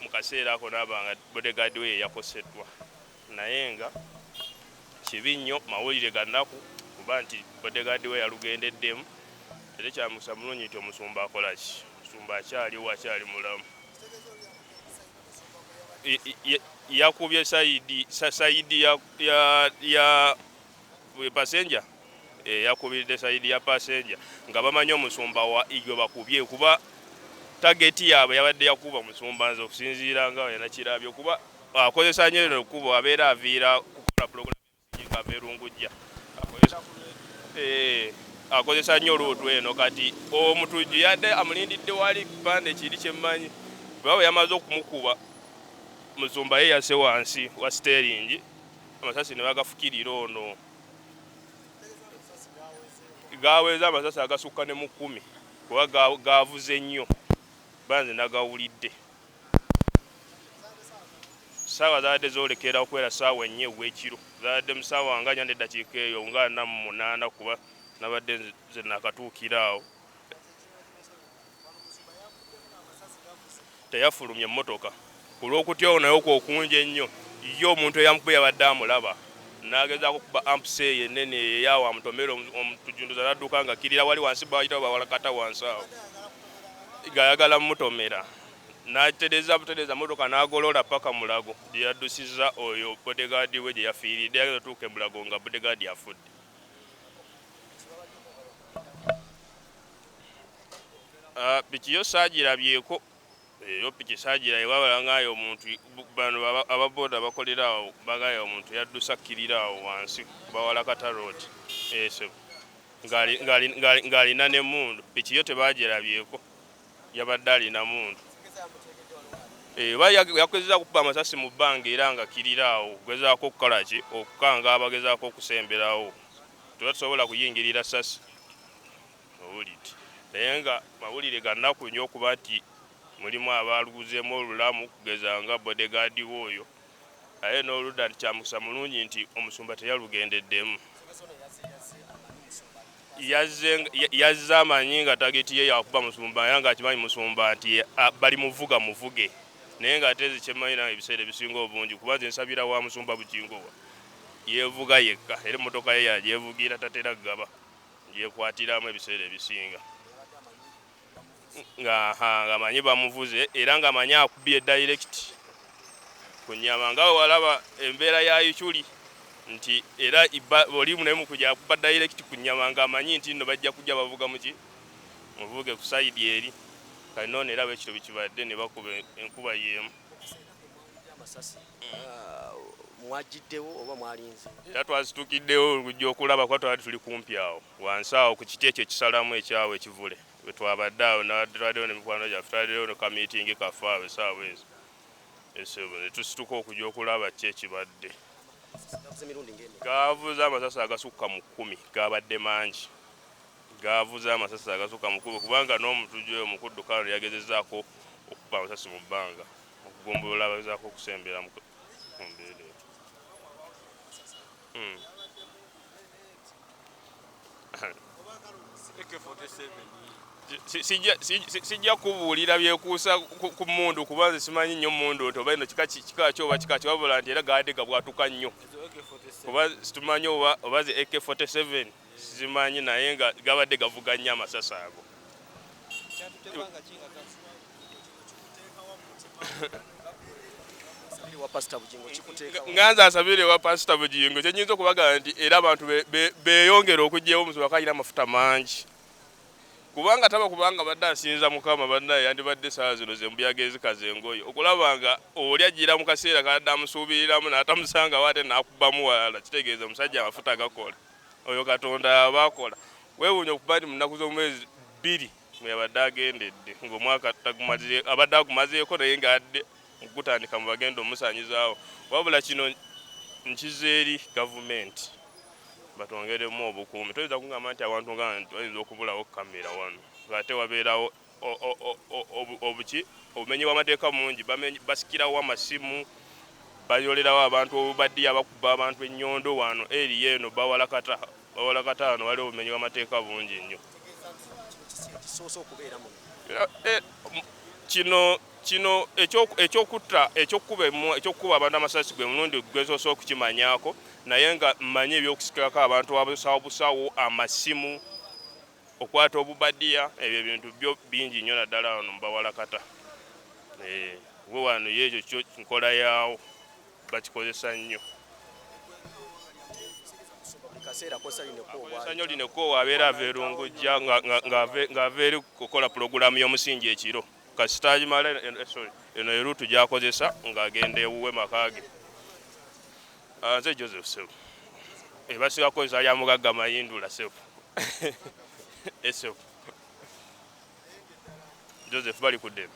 mu kaseera ako n'abanga bodegaadi we yakoseddwa naye nga kibi nnyo mawulire gannaku kuba nti bodegaadi we yalugendeddemu era kyamukisa mulungi nti omusumba akola ki omusumba akyaliwo akyali mulamu yakubye sayidi ya passenger yakubidde sayidi ya passenger nga bamanyi omusumba wa igwe bakubye kuba tageti yaabwe yabadde yakuba musumba nze okusinziira nga yanakirabye kuba akozesa nnyo eno ekkubo abeera aviira kukola pulogulaamu nga ava erungujja akozesa nnyo luutu eno kati omutujju yadde amulindidde wali kupande kiri kyemmanyi bwe yamaze okumukuba musumba ye yase wansi wa steering amasasi ne bagafukirira ono gaweza amasasi agasukka ne mu 10 kuba gavuze nnyo banze nagawulidde saawa zaadde zoolekera okwera saawa ennyo ew'ekiro zaadde musaawa nga 4 eddakiika eyo nga 48 kuba nabadde nze nakatuukira awo teyafulumye emmotoka ku lw'okutya ono naye okwokunja ennyo ye omuntu eyamukubye yabadde amulaba n'agezaako kuba ampuse yennene eyaawo amutomera omutujunduza n'adduka nga kirira wali wansi bayitawo bawalakata wansi awo gayagala mumutomera n'atereza motoka n'agolola paka mulago gye yaddusizza oyo bodegaadi we gye yafiiridde yageza otuuka emulago nga bodegaadi afudde piki yo saagirabyeko eyo piki saagirayo babalangayo omuntu bano ababoda bakolera awo bagayo omuntu yaddusa kirira awo wansi bawalakata road eso ng'alina n'emmundu piki yo tebaagirabyeko yabadde alina mundu yakozesa kukuba amasasi mu bbanga era nga kirira awo okugezaako okukola ki okukanga abagezaako okusemberawo tebatusobola kuyingirira sasi owulidde naye nga mawulire gannaku nnyo okuba nti mulimu abaluguzeemu olulamu kugeza nga bodegaadi w'oyo aye n'oludda nti kyamukisa mulungi nti omusumba teyalugendeddemu yazze amanyi nga tageti ye yakuba musumba era ng'akimanyi musumba nti bali muvuge naye ng'ate kyemmanyi nange ebiseera ebisinga obungi kuba nze nsabira wa musumba bukingowa yeevuga yekka era emmotoka ye yagyevugira tatera gaba gyekwatiramu ebiseera ebisinga ng'amanyi bamuvuze era ng'amanyi akubye direct ku nnyama nga walaba embeera ya Ichuli nti era oli naye mu kujja akuba direct ku nnyama ng'amanyi nti nno bajja kujja bavuga muvuge ku sayidi eri kali nono era bwekiro bikibadde ne bakuba enkuba y'emu mwagiddewo oba mwalinze era twazituukiddewo okujja okulaba kuba twali tuli kumpi awo wansi awo ku kiti ekyo ekisalamu ekyawo ekivule bwe twabadde awo natwaddewo n'emikwano gyaffe twaddewo ne kamiitingi kaffe awo essaawa ezo ne tusituka okujja okulaba ki ekibadde gaavuze amasasi agasukka mu 10 gaabadde mangi gaavuze amasasi agasukka mu 10 kubanga n'omutujju oyo mukuddukano yagezezzaako okukuba amasasi mu bbanga okugumbulula abagezaako okusembera mu mbeera sijja kubuulira byekuusa ku mundu kuba nze simanyi nnyo mundu nti oba ino kika ki oba kika ki wabula nti era gaadde gabwatuka nnyo kuba situmanyi oba zi AK47 sizimanyi naye nga gabadde gavuga nnyo amasasi ago nganza asabire wa pasita Bujingo kyenyinza okubagamba nti era abantu beeyongera okugyawo omusumba kalina amafuta mangi kubanga kubanga badde asinza mukama badde yandibadde saa zino zembuyaga ezikaze engoye okulaba nga oli ajjira mu kaseera kadde amusuubiriramu n'atamusanga waate n'akubamu walala kitegeeza omusajja amafuta gakola oyo Katonda abakola weewuunya okuba nti mu nnaku z'omwezi 2 mwe yabadde agendedde ng'omwaka abadde agumazeeko naye ng'adde okutandika mu bagenda omusanyizaawo wabula kino nkiza eri gavumenti batongeremu obukuumi toyinza kugamba nti abantu nga bayinza okubulawo kamera wano ate wabeerawo obumenyi bw'amateeka mungi basikirawo amasimu bayolerawo abantu obubaddiya bakuba abantu ennyondo wano eri eno bawalakata wano waliwo obumenyi bw'amateeka bungi nnyo kino ekyokukuba abantu amasasi gwe mulundi gwesoose okukimanyaako naye nga mmanyi ebyokusikirako abantu abusawo amasimu okwata obubadiya ebyo ebintu byo bingi nnyo naddala wano mubawalakata we wano yekyo kyo nkola yaawo bakikozesa nnyo sanyo linekoowa abeera ava erungujja ng'ava eri kukola pulogulaamu y'omusingi ekiro kasitaagi mala eno eruutu gyakozesa ng'agenda ewuwe makaage nze Joseph Sebu ebasiga kozesa lya mugagga mayindula Sebu Sebu Joseph bali ku ddembe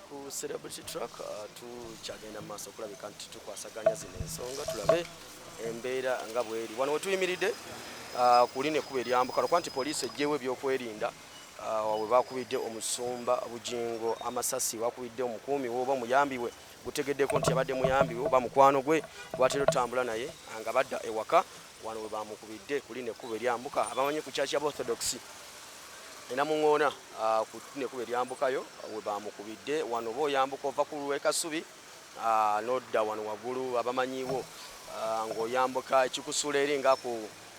ku celebrity track tukyagenda mu maaso okulabika nti tukwasaganya zino ensonga tulabe embeera nga bweri wano wetuyimiridde kuline kuba eryambuka lwakuba nti poliisi ejjeewo ebyokwerinda we bakubidde omusumba Bujingo amasasi bakubidde omukuumi we oba omuyambi we gutegeddeko nti yabadde muyambi we oba mukwano gwe gwatera otambula naye nga badda ewaka wano we bamukubidde kuline kuba eryambuka abamanyi ku Church of Orthodox enamuŋoona kuline kuba eryambukayo we bamukubidde wano oba oyambuka ova ku Lwekasubi nodda wano waggulu abamanyiwo ng'oyambuka ekikusula eri nga ku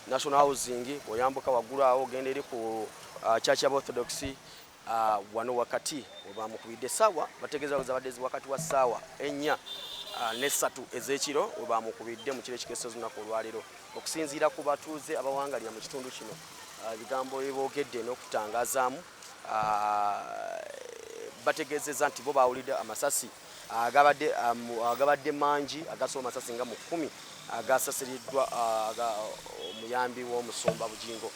National Housing oyambuka waggulu awo ogenda eri ku Church of Orthodox wano wakati we bamukubidde essaawa bategeeza zabadde wakati wa ssaawa 4:03 ez'ekiro we bamukubidde mu kiro ekikeeso olunaku olwaleero okusinziira ku batuuze abawangalira mu kitundu kino ebigambo byeboogedde n'okutangazaamu bategeezezza nti bo bawulidde amasasi agabadde mangi agasoba amasasi nga mu 10 agasasiriddwa omuyambi w'omusumba Bujingo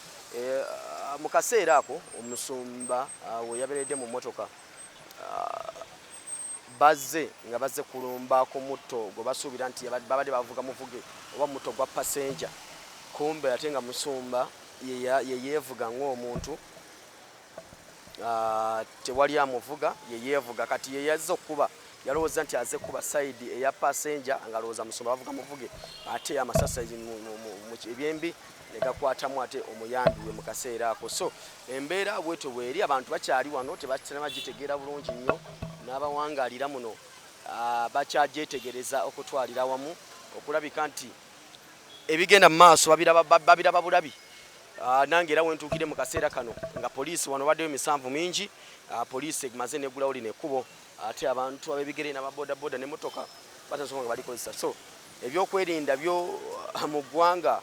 mu kaseera ako omusumba we yabeeredde mu mmotoka bazze kulumba ku mutto gwe basuubira nti babadde bavuga muvuge oba mutto gwa passenger kumbe ate nga musumba yeyeevuga ng'omuntu tewali amuvuga yeyeevuga kati yeyazze okuba yalowooza nti aze kuba side eya passenger nga alowooza musumba bavuga muvuge ate amasasi mu ebyembi ne gakwatamu ate omuyambi we mu kaseera ako so embeera bwetyo bweri abantu bakyali wano tebatanabagitegeera bulungi nnyo n'abawangalira muno bakyagyetegereza okutwalira wamu okulabika nti ebigenda mu maaso babiraba bulabi nange era wentuukire mu kaseera kano nga poliisi wano baddeyo emisanvu mingi poliisi emaze negulawo lino ekkubo ate abantu ab'ebigere n'ababodaboda n'emmotoka batasobola nga balikozesa so ebyokwerinda byo mu ggwanga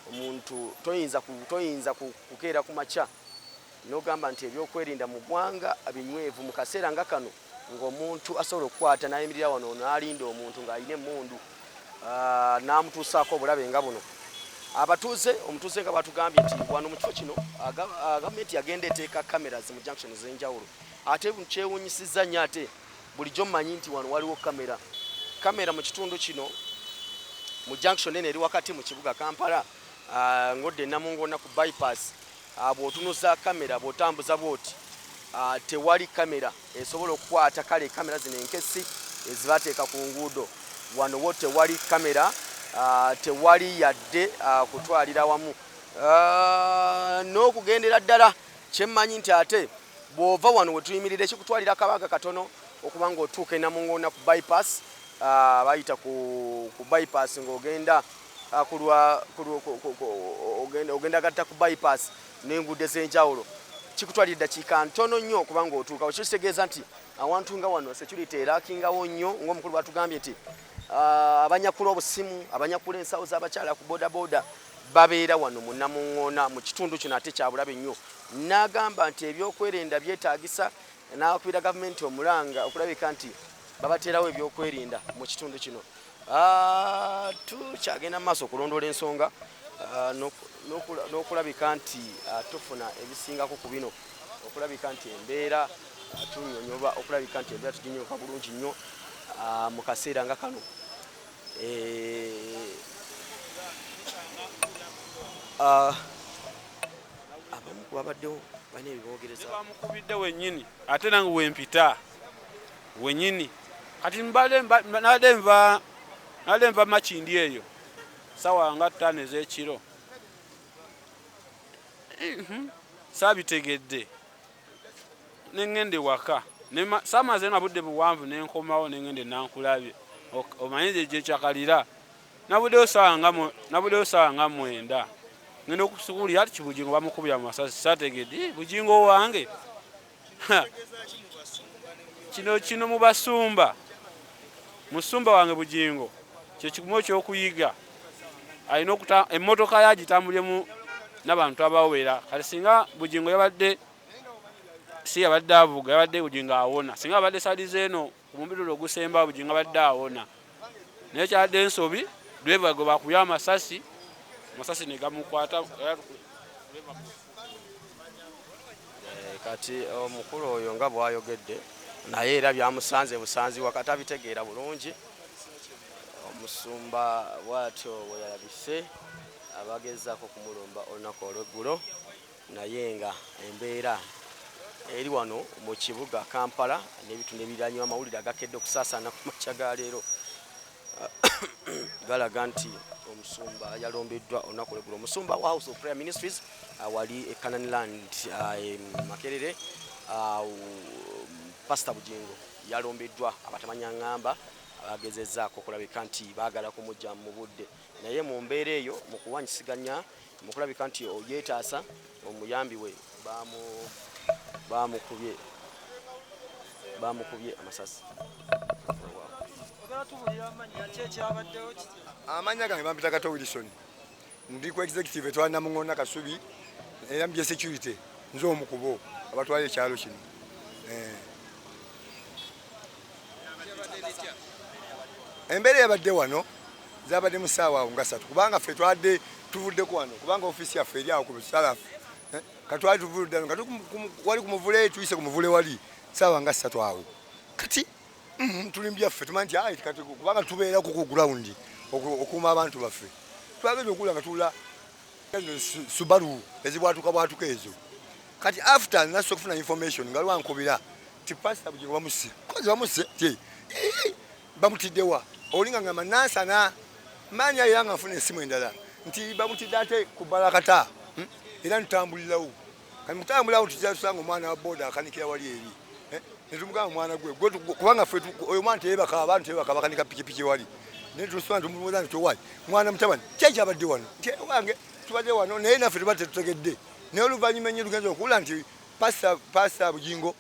omuntu toyinza kukeera ku makya n'ogamba nti ebyokwerinda mu ggwanga binywevu mu kaseera nga kano ng'omuntu asobola okukwata n'ayimirira wano n'alinda omuntu ng'alina emmundu n'amutuusaako obulabe nga buno abatuuze omutuuze nga batugambye nti wano mu kifo kino gavumenti yagenda eteeka cameras mu junction ez'enjawulo ate kyewunyisizza nnyo ate bulijjo mmanyi nti wano waliwo kamera mu kitundu kino mu junction eno eri wakati mu kibuga Kampala ngodde Namungoona ku bypass bw'otunuza kamera bw'otambuza bw'oti tewali kamera esobola okukwata kale kamera zino enkesi ezibateeka ku nguudo wano wo tewali kamera tewali yadde kutwalira wamu n'okugendera ddala kyemmanyi nti ate bw'ova wano we tuyimirira ekikutwalira akabaga katono okuba ng'otuuka e Namungoona ku bypass bayita ku bypass ng'ogenda ogenda gatta ku bypass n'enguudo ez'enjawulo kikutwalira eddakiika ntono nnyo okuba ng'otuukawo kyo kitegeeza nti awantu nga wano security erakingawo nnyo ng'omukulu batugambye nti abanyakula obusimu abanyakula ensawo z'abakyala ku bodaboda babeera wano mu Namungoona mu kitundu kino ate kyabulabe nnyo n'agamba nti ebyokwerinda byetaagisa n'akubira gavumenti omulanga okulabika nti babateerawo ebyokwerinda mu kitundu kino tukyagenda mu maaso okulondoola ensonga n'okulabika nti tufuna ebisingako ku bino okulabika nti embeera tunyonyoba okulabika nti embeera tuginyoka bulungi nnyo mu kaseera nga kano abamu kubabaddewo balina ebiboogereza bamukubidde wennyini ate nange wempita wennyini kati nade nva makindi eyo sawa nga 5 ez'ekiro saabitegedde nengende waka samaze na budde buwanvu nenkomawo nengende nankulabye omanyize je kyakalira nabuddeyo saa nga mwenda ngenda okusukulira ati Bujingo bamukubira mu masasi saategedde Bujingo wange kino mu basumba musumba wange Bujingo kye kikumo ky'okuyiga alina emmotoka yagitambulemu n'abantu abawera kati singa Bujingo yabadde avuga yabadde Bujingo awona singa abadde salize eno ku mubiri ogusemba Bujingo abadde awona naye kyadde ensobi driver gwe bakuya amasasi ne gamukwata kati omukulu oyo nga bwayogedde naye era byamusanze busanzi wakati abitegeera bulungi omusumba bwatyo bwe yalabise abagezaako kumulumba olunaku olw'eggulo naye nga embeera eri wano mu kibuga Kampala n'ebitundu ebiriraanye amawulire agakedde okusaasaana ku makya ga leero galaga nti omusumba yalombeddwa olunaku olw'eggulo omusumba wa House of Prayer Ministries wali e Canaan Makerere Pastor Bujingo yalombeddwa abatamanya ngamba abagezezzaako okulabika nti baagala kumujja mu budde naye mu mbeera eyo mu kuwanyisiganya mu kulabika nti yeetaasa omuyambi we bamukubye amasasi. Amanya gange bampita Kato Wilson ndi ku executive etwalina Mungona Kasubi era mbye security nze omukubo abatwala ekyalo kino embeera yabadde wano zabadde mu ssaawa awo nga 3 kubanga ffe twadde tuvudde ku wano kubanga ofisi yaffe eri awo ku Busalafu katwali tuvudde wano wali ku muvule tuyise ku muvule wali ssaawa nga 3 awo kati tulimbya ffe tumanyi nti kati kubanga tubeera ku ground okuuma abantu baffe twagenda okula nga tula Subaru ezibwatuka ezo kati after naso kufuna information nga lwankubira ti Pastor Bujingo bamuse bamutiddewa olinga nga manasana manya yanga afuna esimu endala nti bamutidde ate ku Balakata era ntambulirawo kati mutambulirawo tujasanga omwana wa boda akanikira wali eri netumuga mwana gwe kubanga ffe oyo mwana tebaka abantu tebaka bakanika pikipiki wali netuswana tumubuuza nti owali mwana mutabani kyeki abadde wano nti wange tubadde wano naye naffe tubadde tutegedde naye oluvannyuma ennyo lugenza okuwula nti Pastor Bujingo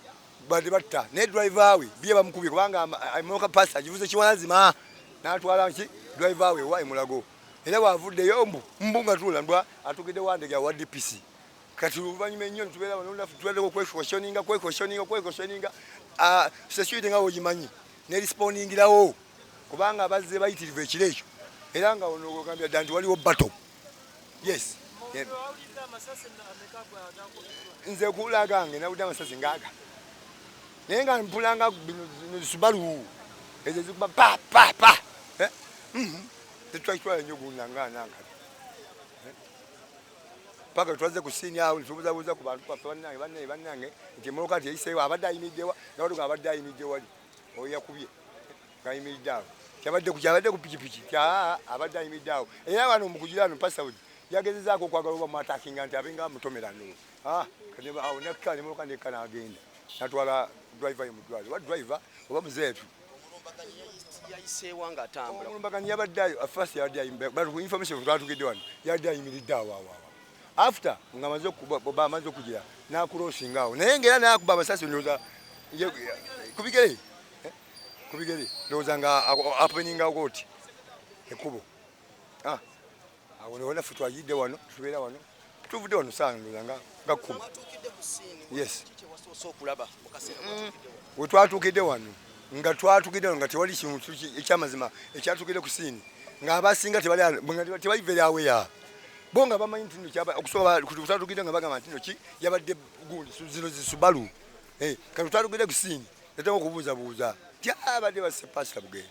badde batta naye driver we bye bamukubye kubanga emoka Pastor agivuze kiwanazima n'atwala nki driver we wa Mulago era bwavuddeyo mbu nga tula ndwa atugedde wandege wa DPC kati oluvannyuma ennyo tubeera wano naffe tubadde kwekosyoninga security nga wogimanyi ne respondingirawo kubanga abazze bayitirivu ekiro ekyo era nga ono ogambya dda nti waliwo battle yes nze kulagange nawudde amasasi ngaaga naye nga mpulanga Subaru ezo zikuba pa tetwakitwala nnyo gunangaananga paka twaze ku sini awo tubuzabuza ku bantu baffe bannange nti emmotoka nti eyiseewo abadde ayimiriddewa nabaduga abadde ayimiridde wali oyo yakubye ng'ayimiridde awo kyabadde ku pikipiki abadde ayimiridde awo era wano mukugirano Pastor yagezezaako okwagala oba mwatakinga nti abenga bamutomera awo nakka nemmotoka nekka n'agenda natwala driver ye mu ddwaliro wa driver oba muzeetu yayiseewa ng'atambula omulumbagano yabadde first yabadde ayimiridde information twatugedde wano yabadde ayimiridde awo after nga bamaze okugira n'akurosinga awo naye ng'era n'akuba amasasi ndowooza kubigere ndowooza nga apeningawo oti ekkubo awo newona ffe twayidde wano tubeera wano tuvudde wano saa ndowooza nga 10 yes we twatuukidde wano nga tewali kintu ekyamazima ekyatuukidde ku siini ng'abasinga tebali aweya bo nga bamanyi nti okusobola kutatuukidde nga bagamba nti ki yabadde gundi zino Subaru kati tutatuukidde ku siini neteka okubuuzabuuza ti abadde basse Pastor Bugere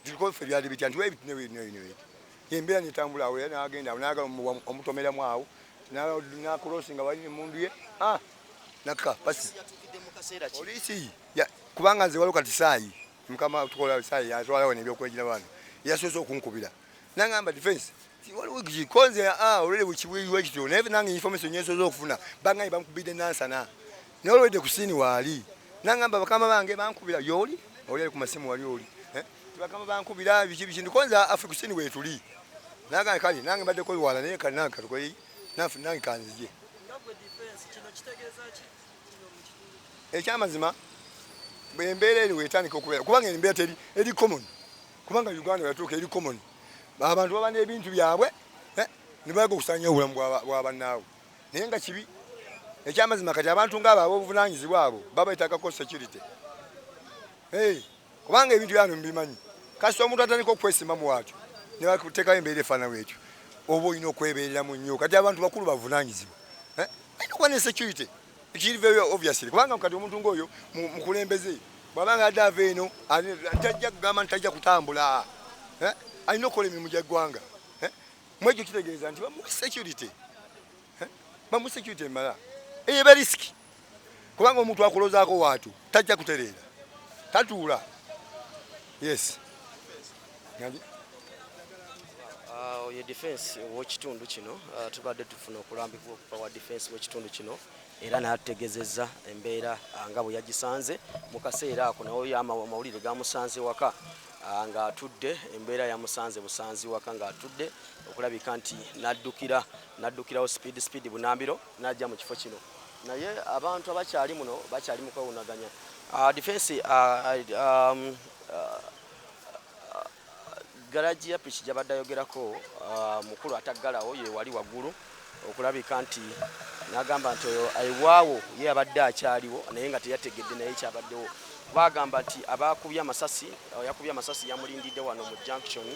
tikofe byali bitya nti webitineweti embeera netambula awo era n'agenda awo n'agala omutomeramu awo n'akurosinga wali emundu ye nakka pasi polisi kubanga nze waliwo kati saayi mukama tukola saayi yatwalawo nebyokwejira bano yasoose okunkubira nagamba defense waliwo kikonze olwele bukibuyiwe kityo naye nange information nyeso zokufuna bangayi bamukubidde nansana naye olwedde kusini waali nangamba bakama bange bankubira yoli oli ku masimu wali oli bakama bankubira biki ndikonza afi kusini wetuli naga kali nange badde ko wala naye kana katkoyi nafu nange kanzije ekyamazima bwembeera eri wetandika okubeera kubanga embeera eri common kubanga Uganda yatuuka eri common abantu baba n'ebintu byabwe ne baga okusanya obulamu bw'abannaawe naye nga kibi ekyamazima kati abantu ng'abo ab'obuvunaanyizibwa abo babaetakako security kubanga ebintu byano mbimanyi kasita omuntu atandika okwesimba mu waakyo ne bakuteekayo embeera efaanawo ekyo oba olina okwebeereramu nnyo kati abantu bakulu bavunaanyizibwa alina okuba ne security ekiri very obviously kubanga kati omuntu ng'oyo mukulembeze bw'abanga adde ava eno tajja kugamba nti tajja kutambula alina okukola emirimu gy'eggwanga mwekyo kitegeeza nti bamuwe security emala eyo eba risiki kubanga omuntu akuloozaako waatu tajja kutereera tatuula yes ye defense w'ekitundu kino tubadde tufuna okulambikibwa okuva wa defense w'ekitundu kino era n'ategeezezza embeera nga bwe yagisanze mu kaseera ako nawe amawulire gamusanze waka ng'atudde embeera yamusanze busanzi waka ng'atudde okulabika nti n'addukirawo speed bunambiro n'ajja mu kifo kino naye abantu abakyali muno bakyali mu kwewunaganya defense garaji ya piki gyabadde ayogerako mukulu ataggalawo ye wali waggulu okulabika nti n'agamba nti oyo aiwaawo ye abadde akyaliwo naye nga teyategedde naye kyabaddewo bagamba nti yakubye amasasi yamulindidde wano mu junction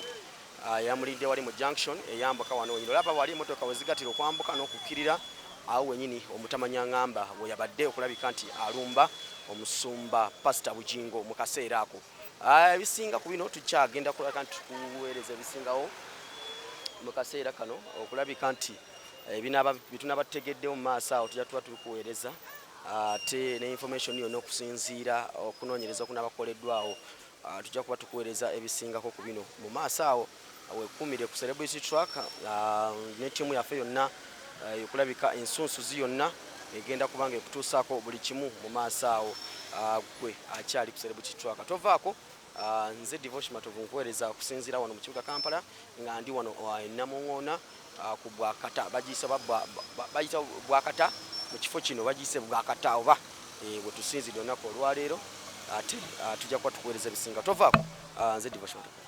yamulindidde wali mu junction eyambuka wano wenyini olaba wali emotoka wezigatira okwambuka n'okukkirira awo wenyini omutamanya ngamba bwe yabadde okulabika nti alumba omusumba pasita Bujingo mu kaseera ako ebisinga ku bino tukyagenda kulabika nti tukuweereza ebisingawo mu kaseera kano okulabika nti bitunabategeddewo mu maaso awo tujja tuba tulikuweereza ate ne information yonna okusinziira okunoonyereza okunabakoleddwawo tujja kuba tukuweereza ebisingako ku bino mu maaso awo wekumire ku celebrity track ne ttiimu yaffe yonna okulabika ensunsuzi yonna egenda kubanga ekutuusaako buli kimu mu maaso awo gwe akyali ku celebrity track tovaako nze Devotion Matovu nkuweereza okusinziira wano mu kibuga Kampala nga ndi wano Namuŋŋoona ku Bwakata bagiyisa Bwakata mu kifo kino bagiyise Bwakata oba bwe tusinzidde olunaku olwaleero ate tujja kuba tukuweereza ebisinga tovaako nze Devotion Matovu.